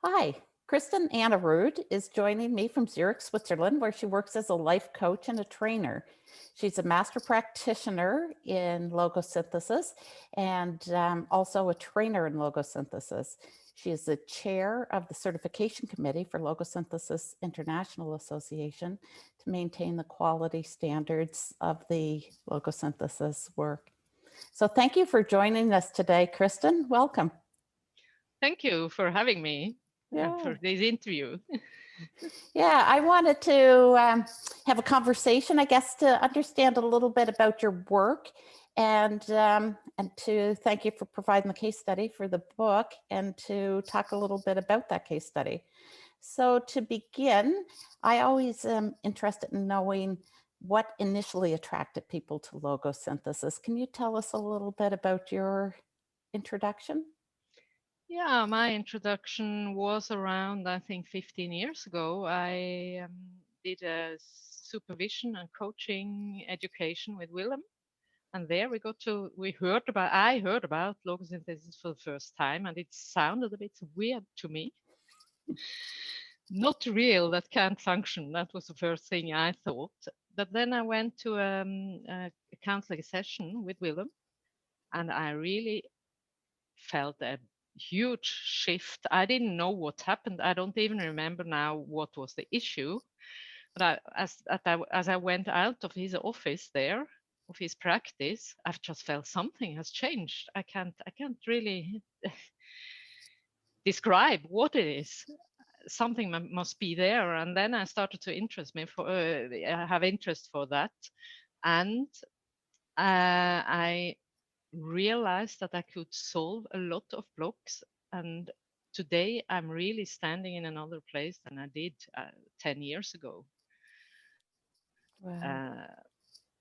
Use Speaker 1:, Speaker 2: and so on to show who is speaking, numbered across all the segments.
Speaker 1: Hi, Christin Aannerud is joining me from Zurich, Switzerland, where she works as a life coach and a trainer. She's a master practitioner in logosynthesis and also a trainer in logosynthesis. She is the chair of the certification committee for Logosynthesis International Association to maintain the quality standards of the logosynthesis work. So thank you for joining us today, Christin. Welcome.
Speaker 2: Thank you for having me for this interview.
Speaker 1: Yeah, I wanted to have a conversation, I guess, to understand a little bit about your work and to thank you for providing the case study for the book and to talk a little bit about that case study. So to begin, I always am interested in knowing what initially attracted people to logosynthesis. Can you tell us a little bit about your introduction?
Speaker 2: Yeah, my introduction was around, I think, 15 years ago. I did a supervision and coaching education with Willem. And there I heard about logosynthesis for the first time, and it sounded a bit weird to me. Not real, that can't function. That was the first thing I thought. But then I went to a counseling session with Willem, and I really felt a huge shift. I didn't know what happened. I don't even remember now what was the issue. But as I went out of his office there, of his practice, I've just felt something has changed. I can't really describe what it is. Something must be there. And then I started to have interest for that. And I realized that I could solve a lot of blocks. And today I'm really standing in another place than I did 10 years ago.
Speaker 1: Wow.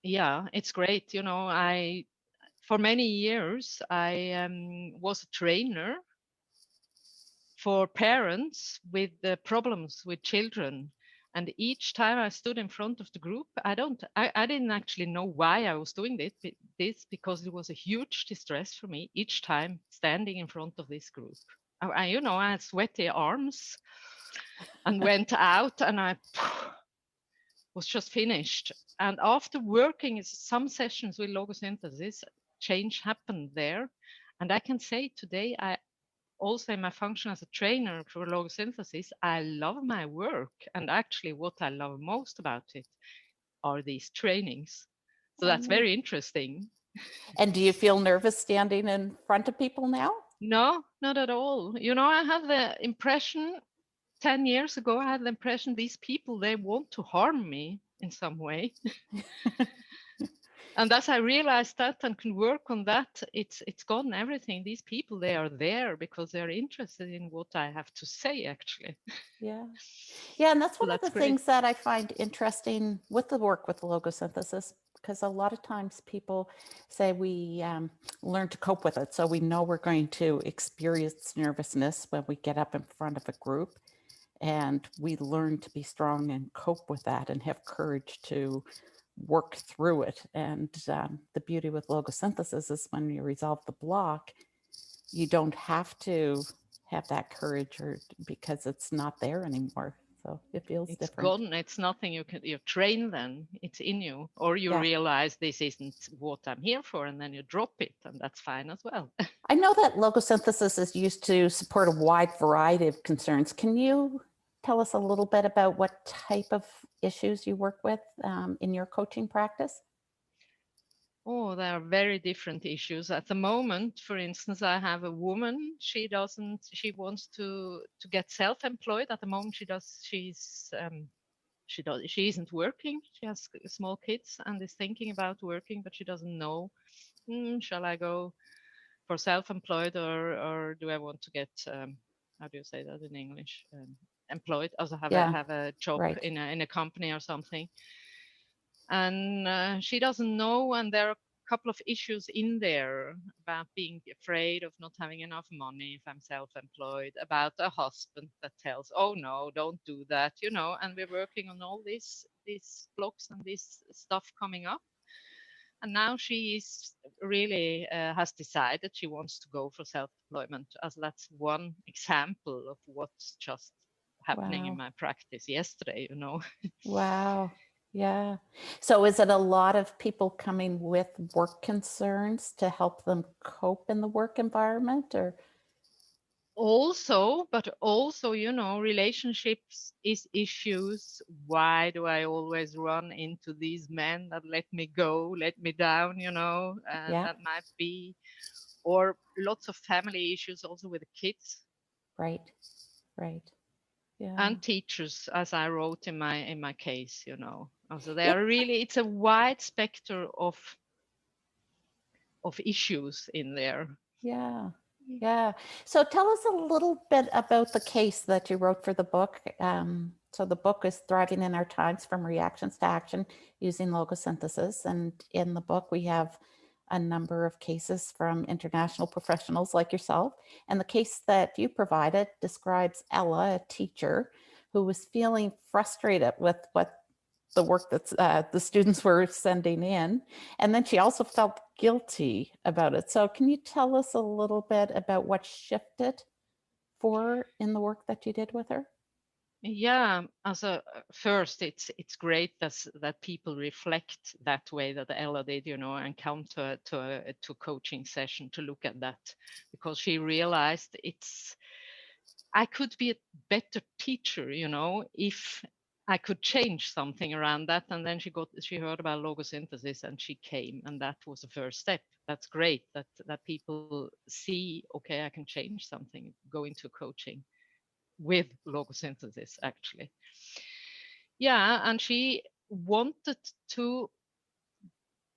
Speaker 2: Yeah, it's great. For many years, I was a trainer for parents with the problems with children. And each time I stood in front of the group, I didn't actually know why I was doing this because it was a huge distress for me each time standing in front of this group. I had sweaty arms and went out and I was just finished. And after working some sessions with logosynthesis, change happened there. And I can say today, also in my function as a trainer for logosynthesis, I love my work. And actually what I love most about it are these trainings. So that's very interesting.
Speaker 1: And do you feel nervous standing in front of people now?
Speaker 2: No, not at all. I had the impression 10 years ago, I had the impression these people, they want to harm me in some way. And as I realized that and can work on that, it's gone everything. These people, they are there because they're interested in what I have to say, actually.
Speaker 1: Yeah. Yeah, and that's
Speaker 2: So
Speaker 1: one of the
Speaker 2: that's great.
Speaker 1: things that I find interesting with the work with logosynthesis, because a lot of times people say we learn to cope with it. So we know we're going to experience nervousness when we get up in front of a group, and we learn to be strong and cope with that and have courage to work through it. And the beauty with logosynthesis is when you resolve the block, you don't have to have that courage or because it's not there anymore. So it feels
Speaker 2: It's
Speaker 1: different.
Speaker 2: gone. It's nothing you train then. It's in you. Or you realize this isn't what I'm here for, and then you drop it, and that's fine as well.
Speaker 1: I know that logosynthesis is used to support a wide variety of concerns. Can you tell us a little bit about what type of issues you work with in your coaching practice?
Speaker 2: Oh, there are very different issues. At the moment, for instance, I have a woman, she wants to get self-employed. At the moment she isn't working. She has small kids and is thinking about working, but she doesn't know, shall I go for self-employed or do I want to get, how do you say that in English? Employed, also have a job in a company or something. And she doesn't know, and there are a couple of issues in there about being afraid of not having enough money if I'm self-employed, about a husband that tells, oh no, don't do that, and we're working on all these blocks and this stuff coming up. And now she is really has decided she wants to go for self-employment, as that's one example of what's just happening in
Speaker 1: Wow.
Speaker 2: my practice yesterday, you know.
Speaker 1: Wow. Yeah. So is it a lot of people coming with work concerns to help them cope in the work environment, or?
Speaker 2: Also, but also, you know, relationships is issues. Why do I always run into these men that let me go, let me down, you know?
Speaker 1: Yeah.
Speaker 2: That might be, or lots of family issues also with the kids
Speaker 1: Right. Right. Yeah.
Speaker 2: and teachers, as I wrote in my case, you know. Also, they
Speaker 1: Yeah.
Speaker 2: are really, it's a wide spectrum of issues in there.
Speaker 1: Yeah. Yeah. So tell us a little bit about the case that you wrote for the book. So the book is Thriving in Our Times from Reactions to Action using Logosynthesis. And in the book, we have a number of cases from international professionals like yourself. And the case that you provided describes Ella, a teacher, who was feeling frustrated with what the work that the students were sending in. And then she also felt guilty about it. So can you tell us a little bit about what shifted for her in the work that you did with her?
Speaker 2: Yeah, as a first, it's great that people reflect that way that Ella did, you know, and come to a coaching session to look at that, because she realized I could be a better teacher, you know, if I could change something around that. And then she heard about logosynthesis and she came, and that was the first step. That's great that people see, okay, I can change something, go into coaching with logosynthesis, actually. Yeah, and she wanted to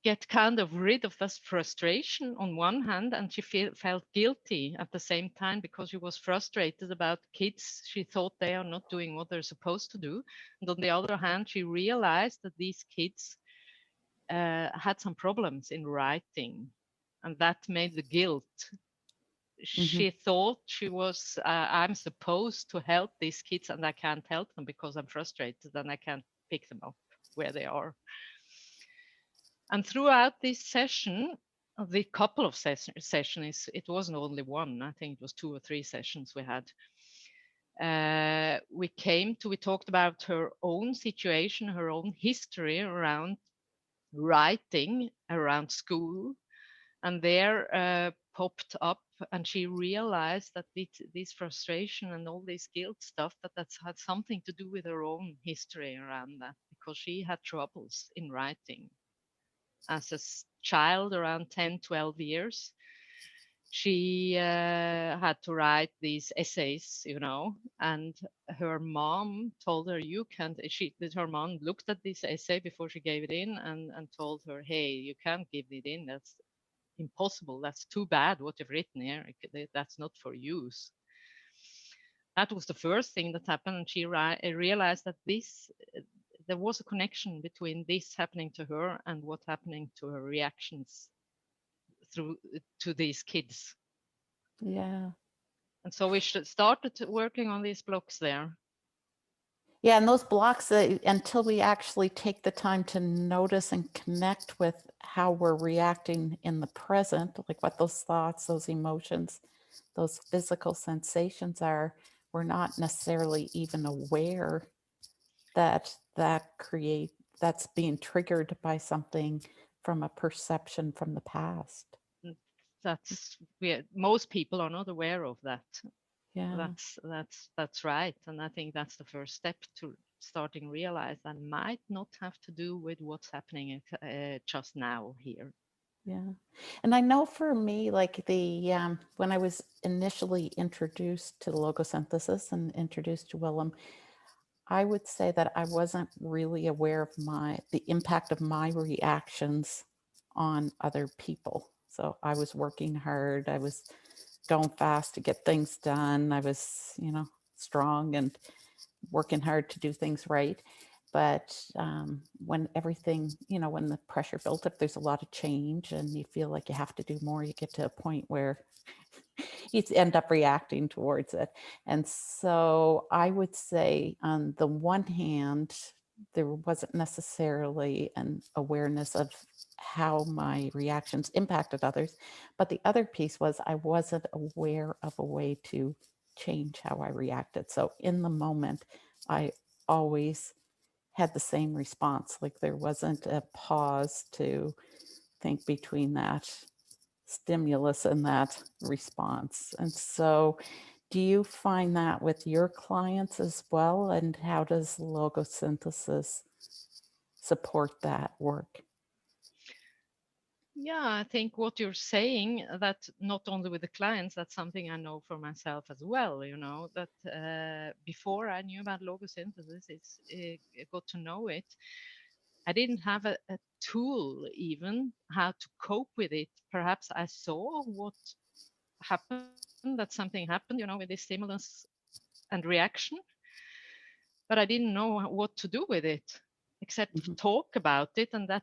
Speaker 2: get kind of rid of this frustration on one hand, and she felt guilty at the same time because she was frustrated about kids. She thought they are not doing what they're supposed to do. And on the other hand, she realized that these kids had some problems in writing, and that made the guilt.
Speaker 1: Mm-hmm.
Speaker 2: She thought she was I'm supposed to help these kids and I can't help them because I'm frustrated and I can't pick them up where they are. And throughout this session, the couple of sessions, it wasn't only one, I think it was 2 or 3 sessions we had, we talked about her own situation, her own history around writing, around school, and there popped up, and she realized that this frustration and all this guilt stuff, that's had something to do with her own history around that, because she had troubles in writing as a child around 10, 12 years. She had to write these essays, you know, and her mom told her, you can't, her mom looked at this essay before she gave it in and told her, hey, you can't give it in. That's impossible. That's too bad what you've written here. That's not for use. That was the first thing that happened. And she realized that there was a connection between this happening to her and what happening to her reactions to these kids.
Speaker 1: Yeah.
Speaker 2: And so we started working on these blocks there.
Speaker 1: Yeah, and those blocks, until we actually take the time to notice and connect with how we're reacting in the present, like what those thoughts, those emotions, those physical sensations are, we're not necessarily even aware that that's being triggered by something from a perception from the past.
Speaker 2: Most people are not aware of that.
Speaker 1: Yeah.
Speaker 2: That's right. And I think that's the first step to starting realize that might not have to do with what's happening just now here.
Speaker 1: Yeah. And I know for me, like when I was initially introduced to logosynthesis and introduced to Willem, I would say that I wasn't really aware of the impact of my reactions on other people. So I was working hard. I was going fast to get things done. I was, strong and working hard to do things right. But when everything, when the pressure built up, there's a lot of change and you feel like you have to do more. You get to a point where you end up reacting towards it. And so I would say, on the one hand, there wasn't necessarily an awareness of how my reactions impacted others. But the other piece was I wasn't aware of a way to change how I reacted. So in the moment, I always had the same response. Like there wasn't a pause to think between that stimulus and that response. And so, do you find that with your clients as well? And how does logosynthesis support that work?
Speaker 2: Yeah, I think what you're saying, that not only with the clients, that's something I know for myself as well. You know that before I knew about logosynthesis, I got to know it. I didn't have a tool even how to cope with it. Perhaps I saw what happened, that something happened, with the stimulus and reaction, but I didn't know what to do with it except
Speaker 1: Mhm.
Speaker 2: talk about it, and that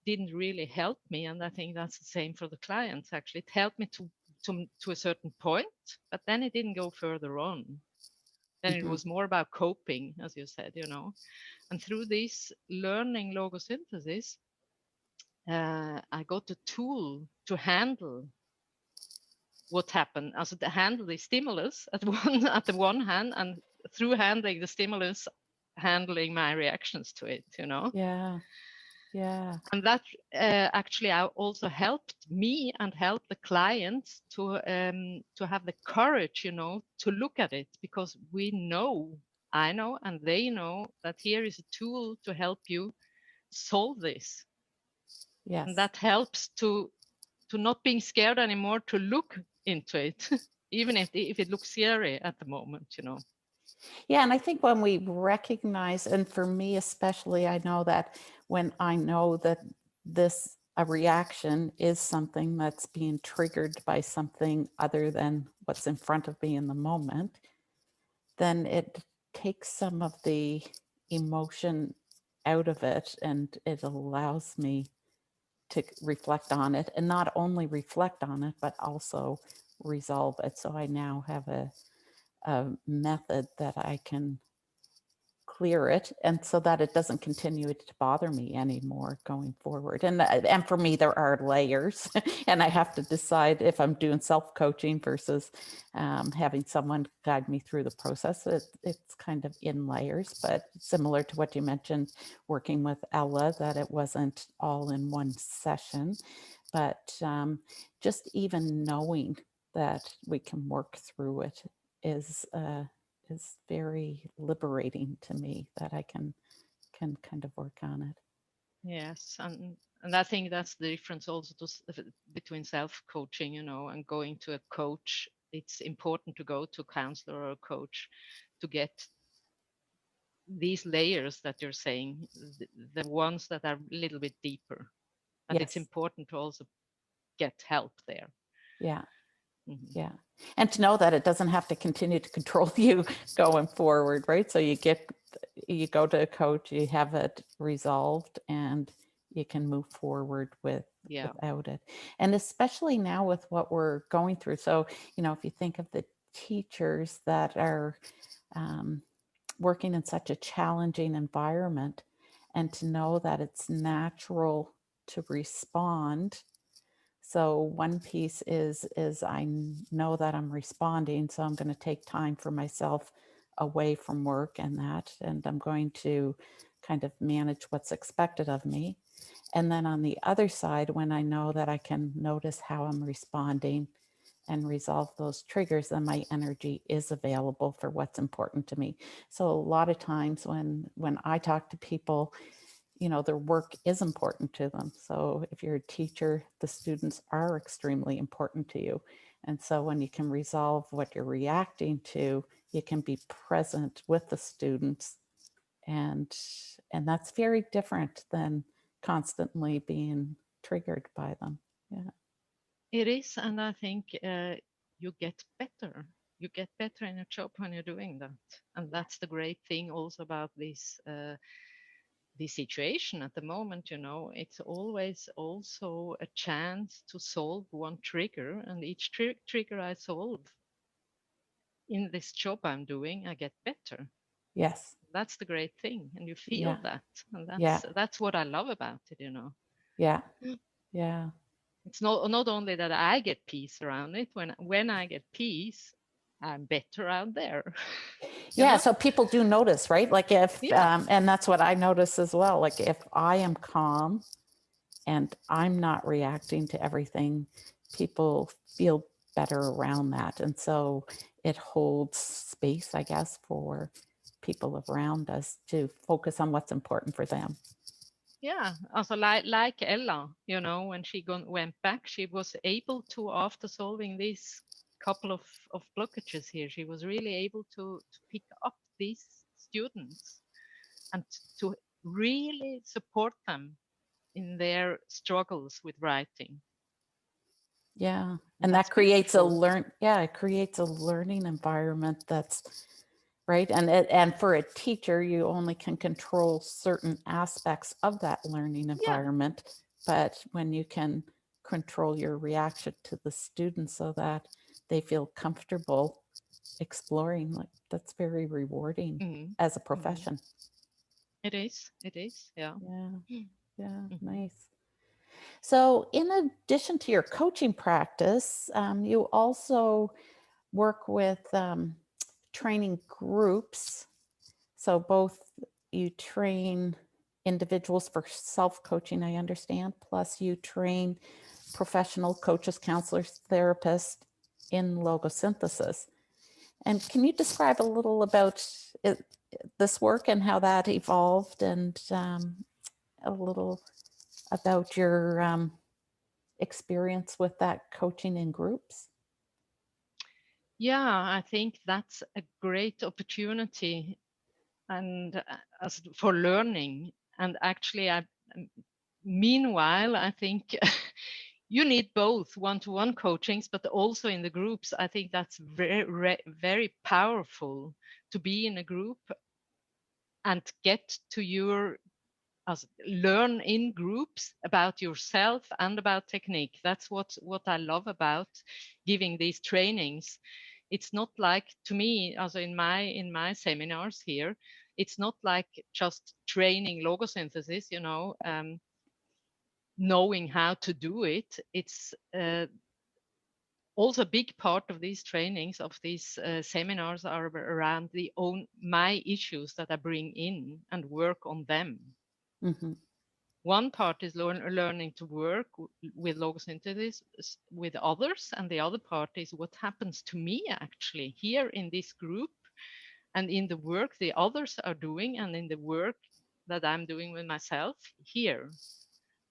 Speaker 2: didn't really help me. And I think that's the same for the clients. Actually, it helped me to a certain point, but then it didn't go further on. Then it
Speaker 1: Mhm.
Speaker 2: was more about coping, as you said. And through this learning logosynthesis, I got a tool to handle what happened. Also, to handle the stimulus at the one hand, and through handling the stimulus, handling my reactions to it.
Speaker 1: Yeah. Yeah.
Speaker 2: And that actually also helped me and helped the clients to have the courage, to look at it, because I know, and they know that here is a tool to help you solve this, and
Speaker 1: Yes.
Speaker 2: that helps to not being scared anymore to look into it, even if it looks scary at the moment.
Speaker 1: Yeah. And I think when we recognize, and for me especially, I know that when I know that this a reaction is something that's being triggered by something other than what's in front of me in the moment, then it takes some of the emotion out of it and it allows me to reflect on it, and not only reflect on it, but also resolve it. So I now have a method that I can clear it, and so that it doesn't continue to bother me anymore going forward. And for me there are layers and I have to decide if I'm doing self-coaching versus having someone guide me through the process. It's kind of in layers, but similar to what you mentioned working with Ella, that it wasn't all in one session, but just even knowing that we can work through it is is very liberating to me, that I can kind of work on it.
Speaker 2: Yes, and I think that's the difference also between self-coaching, and going to a coach. It's important to go to a counselor or a coach to get these layers that you're saying, the ones that are a little bit deeper. And it's
Speaker 1: Yes.
Speaker 2: important to also get help there.
Speaker 1: Yeah.
Speaker 2: Mhm.
Speaker 1: Yeah. And to know that it doesn't have to continue to control you going forward, right? So you go to a coach, you have it resolved, and you can move forward
Speaker 2: Yeah.
Speaker 1: without it. And especially now with what we're going through. So, if you think of the teachers that are um, working in such a challenging environment, and to know that it's natural to respond. So one piece is I know that I'm responding, so I'm going to take time for myself away from work and I'm going to kind of manage what's expected of me. And then on the other side, when I know that I can notice how I'm responding and resolve those triggers, then my energy is available for what's important to me. So a lot of times when I talk to people, their work is important to them. So if you're a teacher, the students are extremely important to you. And so when you can resolve what you're reacting to, you can be present with the students, and that's very different than constantly being triggered by them. Yeah.
Speaker 2: It is. And I think you get better. You get better in your job when you're doing that. And that's the great thing also about this situation at the moment. It's always also a chance to solve one trigger, and each trigger I solve in this job I'm doing, I get better.
Speaker 1: Yes.
Speaker 2: that's the great thing, and you feel
Speaker 1: Yeah.
Speaker 2: that, and
Speaker 1: Yeah.
Speaker 2: that's what I love about it, you know.
Speaker 1: Yeah. Yeah.
Speaker 2: It's not only that I get peace around it. When I get peace, I'm better out there. You
Speaker 1: Yeah.
Speaker 2: know?
Speaker 1: So people do notice, right? Like if,
Speaker 2: Yeah.
Speaker 1: and that's what I notice as well. Like if I am calm and I'm not reacting to everything, people feel better around that. And so it holds space, I guess, for people around us to focus on what's important for them.
Speaker 2: Yeah, also like Ella, you know, when she went back, she was able to, after solving these couple of blockages here, she was really able to pick up these students and to really support them in their struggles with writing.
Speaker 1: Yeah.
Speaker 2: And
Speaker 1: And
Speaker 2: that's
Speaker 1: that creates a
Speaker 2: beautiful.
Speaker 1: it creates a learning environment that's right. And for a teacher, you only can control certain aspects of that learning
Speaker 2: Yeah.
Speaker 1: environment. But when you can control your reaction to the students so that they feel comfortable exploring, like that's very rewarding
Speaker 2: Mhm.
Speaker 1: as a
Speaker 2: Mhm.
Speaker 1: profession.
Speaker 2: It is. It is. Yeah.
Speaker 1: Yeah. Yeah.
Speaker 2: Mhm.
Speaker 1: Nice. So, in addition to your coaching practice, you also work with training groups. So, both you train individuals for self coaching, I understand, plus you train professional coaches, counselors, therapists in logosynthesis. And can you describe a little about this work and how that evolved, and a little about your experience with that coaching in groups?
Speaker 2: Yeah, I think that's a great opportunity and as for learning. And actually, meanwhile, I think you need both one-to-one coachings, but also in the groups. I think that's very powerful to be in a group and get to learn in groups about yourself and about technique. That's what I love about giving these trainings. It's not like, to me, also in my seminars here, it's not like just training logosynthesis, you know, knowing how to do it. It's also a big part of these trainings, of these seminars, are around my issues that I bring in and work on them.
Speaker 1: Mm-hmm.
Speaker 2: One part is learning to work with logosynthesis with others, and the other part is what happens to me actually here in this group, and in the work the others are doing, and in the work that I'm doing with myself here.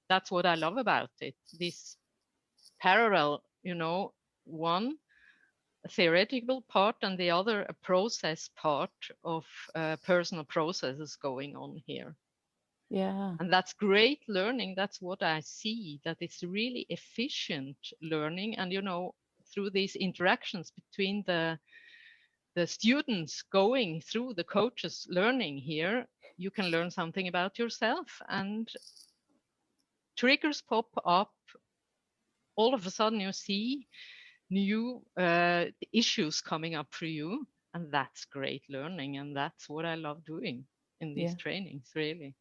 Speaker 2: That's what I love about it. This parallel, you know, one a theoretical part and the other a process part of personal processes going on here.
Speaker 1: Yeah.
Speaker 2: And that's great learning. That's what I see, that it's really efficient learning. And, you know, through these interactions between the students going through the coaches learning here, you can learn something about yourself, and triggers pop up. All of a sudden you see new issues coming up for you. And that's great learning. And that's what I love doing in these
Speaker 1: Yeah.
Speaker 2: trainings, really.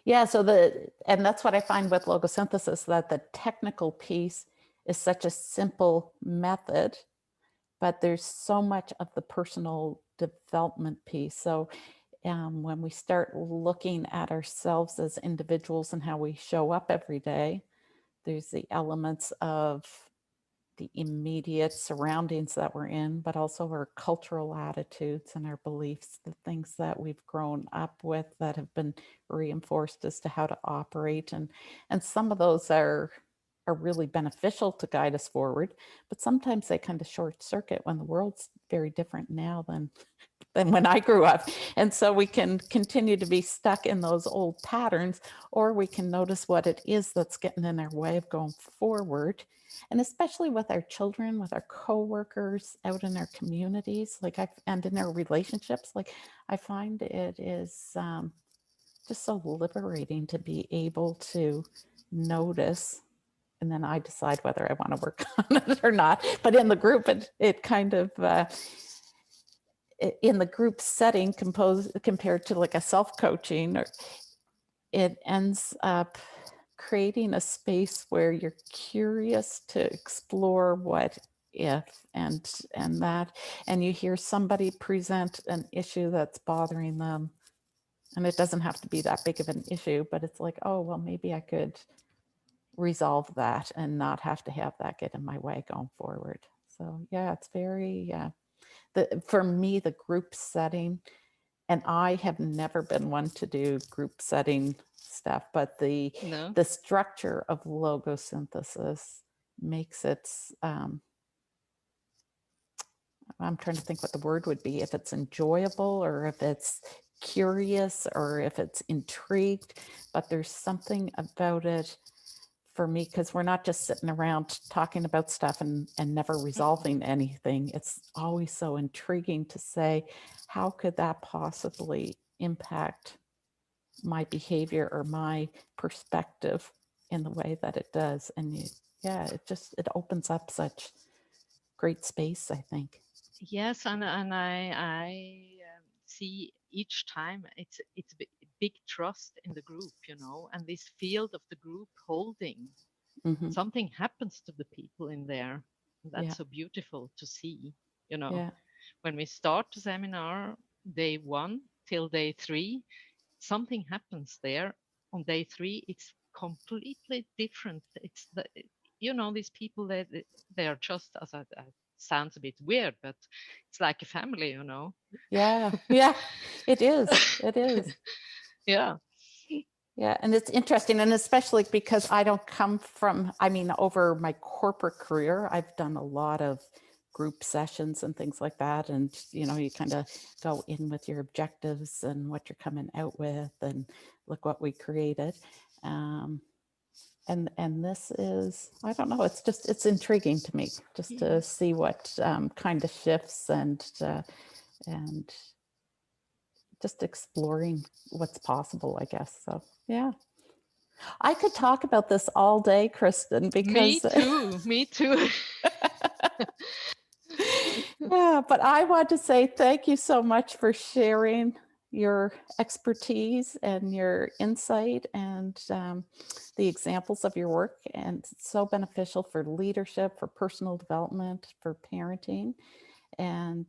Speaker 1: Yeah. So and that's what I find with logosynthesis, that the technical piece is such a simple method, but there's so much of the personal development piece. So when we start looking at ourselves as individuals and how we show up every day, there's the elements of the immediate surroundings that we're in, but also our cultural attitudes and our beliefs, the things that we've grown up with that have been reinforced as to how to operate. And some of those are really beneficial to guide us forward, but sometimes they kind of short circuit when the world's very different now than when I grew up. And so we can continue to be stuck in those old patterns, or we can notice what it is that's getting in our way of going forward. And especially with our children, with our coworkers, out in our communities, and in our relationships, like I find it is just so liberating to be able to notice, and then I decide whether I want to work on it or not. But in the group, it kind of in the group setting compared to like a self-coaching, it ends up creating a space where you're curious to explore what if and that, and you hear somebody present an issue that's bothering them, and it doesn't have to be that big of an issue, but it's like, oh, well, maybe I could resolve that and not have to have that get in my way going forward. So yeah, it's very for me, the group setting, and I have never been one to do group setting stuff, but the
Speaker 2: No.
Speaker 1: structure of logosynthesis makes it, I'm trying to think what the word would be, if it's enjoyable or if it's curious or if it's intrigued, but there's something about it for me, because we're not just sitting around talking about stuff and never resolving anything. It's always so intriguing to say, how could that possibly impact my behavior or my perspective in the way that it does? And it opens up such great space, I think.
Speaker 2: Yes, and I see each time it's big trust in the group, and this field of the group holding.
Speaker 1: Mm-hmm.
Speaker 2: Something happens to the people in there. That's
Speaker 1: Yeah.
Speaker 2: so beautiful to see.
Speaker 1: Yeah.
Speaker 2: When we start the seminar, day 1 till day 3, something happens there. On day 3, it's completely different. It's these people, they are just, as sounds a bit weird, but it's like a family,
Speaker 1: Yeah. Yeah. It is. It is.
Speaker 2: Yeah.
Speaker 1: Yeah, and it's interesting, and especially because I don't come from, over my corporate career, I've done a lot of group sessions and things like that. And, you kind of go in with your objectives and what you're coming out with, and look what we created. And this is, I don't know, it's intriguing to me just to see what kind of shifts and just exploring what's possible, I guess. So, yeah. I could talk about this all day, Christin, because
Speaker 2: Me too.
Speaker 1: yeah, but I want to say thank you so much for sharing your expertise and your insight and the examples of your work. And it's so beneficial for leadership, for personal development, for parenting. And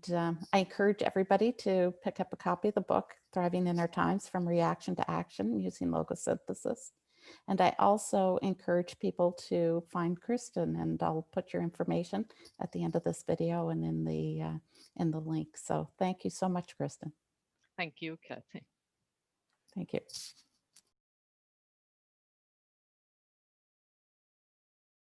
Speaker 1: I encourage everybody to pick up a copy of the book, Thriving in Our Times, From Reaction to Action, using Logosynthesis. And I also encourage people to find Christin, and I'll put your information at the end of this video and in the link. So thank you so much, Christin.
Speaker 2: Thank you, Cathy.
Speaker 1: Thank you.